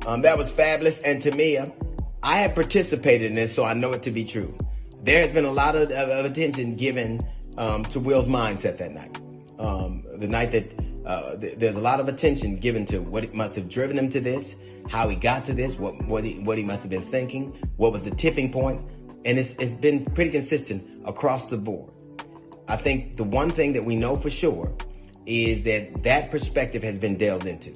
That was fabulous. And Tamia, I have participated in this, so I know it to be true. There has been a lot of attention given to Will's mindset that night. The night that there's a lot of attention given to what must have driven him to this, how he got to this, what he must have been thinking, what was the tipping point. And it's been pretty consistent across the board. I think the one thing that we know for sure is that perspective has been delved into.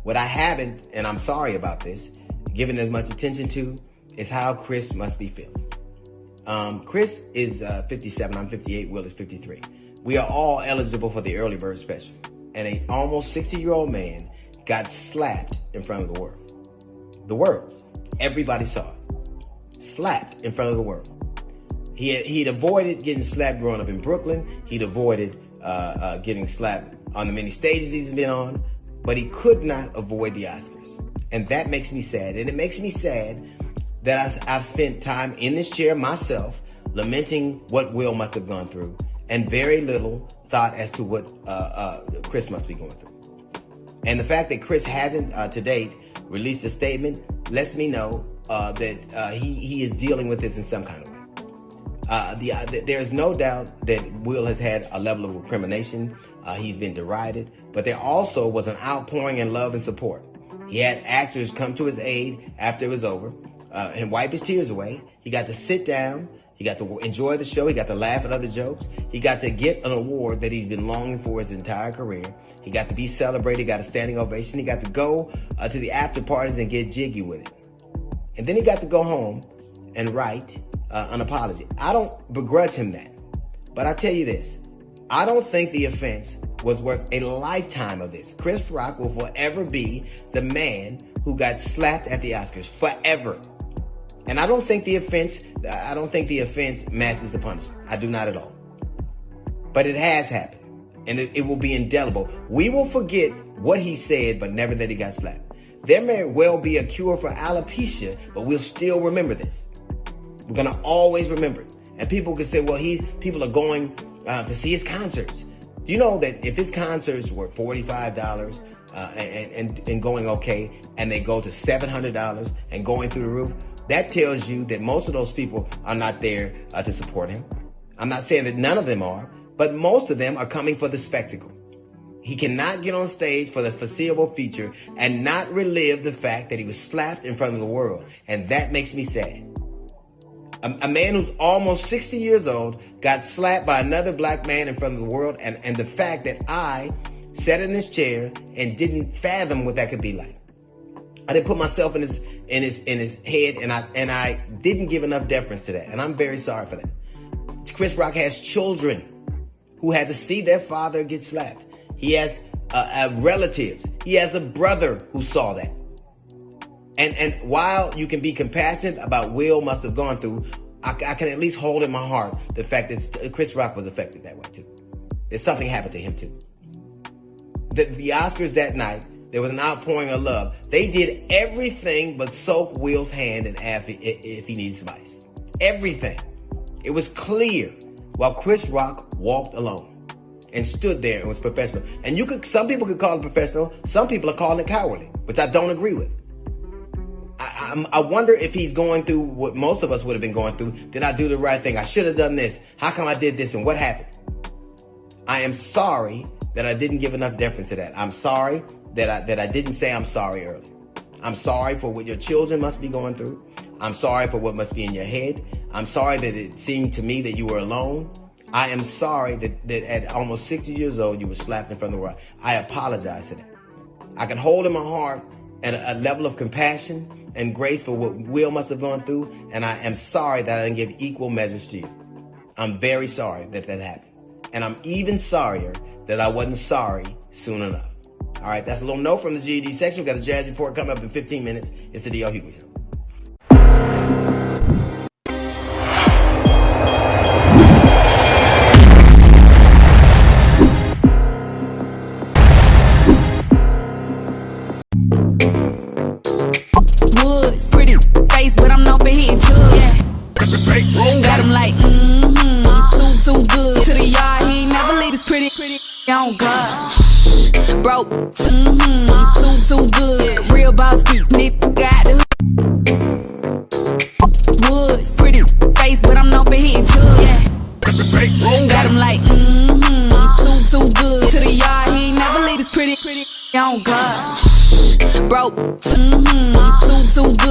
What I haven't, and I'm sorry about this, given as much attention to, is how Chris must be feeling. Chris is 57, I'm 58, Will is 53. We are all eligible for the early bird special. And an almost 60-year-old man got slapped in front of the world. The world. Everybody saw it. Slapped in front of the world. He'd avoided getting slapped growing up in Brooklyn. He'd avoided getting slapped on the many stages he's been on. But he could not avoid the Oscars. And that makes me sad. And it makes me sad that I've spent time in this chair myself lamenting what Will must have gone through and very little thought as to what Chris must be going through. And the fact that Chris hasn't to date released a statement lets me know that he is dealing with this in some kind of way. There's no doubt that Will has had a level of recrimination. He's been derided, but there also was an outpouring in love and support. He had actors come to his aid after it was over and wipe his tears away. He got to sit down. He got to enjoy the show. He got to laugh at other jokes. He got to get an award that he's been longing for his entire career. He got to be celebrated. He got a standing ovation. He got to go to the after parties and get jiggy with it. And then he got to go home and write an apology. I don't begrudge him that. But I tell you this, I don't think the offense was worth a lifetime of this. Chris Rock will forever be the man who got slapped at the Oscars. Forever. And I don't think the offense matches the punishment. I do not at all. But it has happened. And it will be indelible. We will forget what he said, but never that he got slapped. There may well be a cure for alopecia, but we'll still remember this. We're going to always remember it. And people can say, well, people are going to see his concerts. Do you know that if his concerts were $45 and going okay, and they go to $700 and going through the roof, that tells you that most of those people are not there to support him. I'm not saying that none of them are, but most of them are coming for the spectacle. He cannot get on stage for the foreseeable future and not relive the fact that he was slapped in front of the world. And that makes me sad. A man who's almost 60 years old got slapped by another black man in front of the world. And the fact that I sat in this chair and didn't fathom what that could be like. I didn't put myself in his head, and I didn't give enough deference to that. And I'm very sorry for that. Chris Rock has children who had to see their father get slapped. He has relatives. He has a brother who saw that. And while you can be compassionate about what Will must have gone through, I can at least hold in my heart the fact that Chris Rock was affected that way too. That something happened to him too. The Oscars that night, there was an outpouring of love. They did everything but soak Will's hand and ask if he needed some ice. Everything. It was clear while Chris Rock walked alone and stood there and was professional. And some people could call it professional. Some people are calling it cowardly, which I don't agree with. I wonder if he's going through what most of us would have been going through. Did I do the right thing? I should have done this. How come I did this and what happened? I am sorry that I didn't give enough deference to that. I'm sorry that I didn't say I'm sorry earlier. I'm sorry for what your children must be going through. I'm sorry for what must be in your head. I'm sorry that it seemed to me that you were alone. I am sorry that at almost 60 years old, you were slapped in front of the world. I apologize to that. I can hold in my heart a level of compassion and grace for what Will must have gone through. And I am sorry that I didn't give equal measures to you. I'm very sorry that happened. And I'm even sorrier that I wasn't sorry soon enough. All right, that's a little note from the GED section. We've got a Jazz Report coming up in 15 minutes. It's the D.L. Hughley Show. Woods, pretty face, but I'm known for hitting drugs. Yeah. Got him like, too good. To the yard, he ain't never leave his pretty on God. Broke, too good. Real boss, nigga hitting drugs. Yeah. Got him like, too good. To the yard, he ain't never leave his pretty on God. Broke, too good.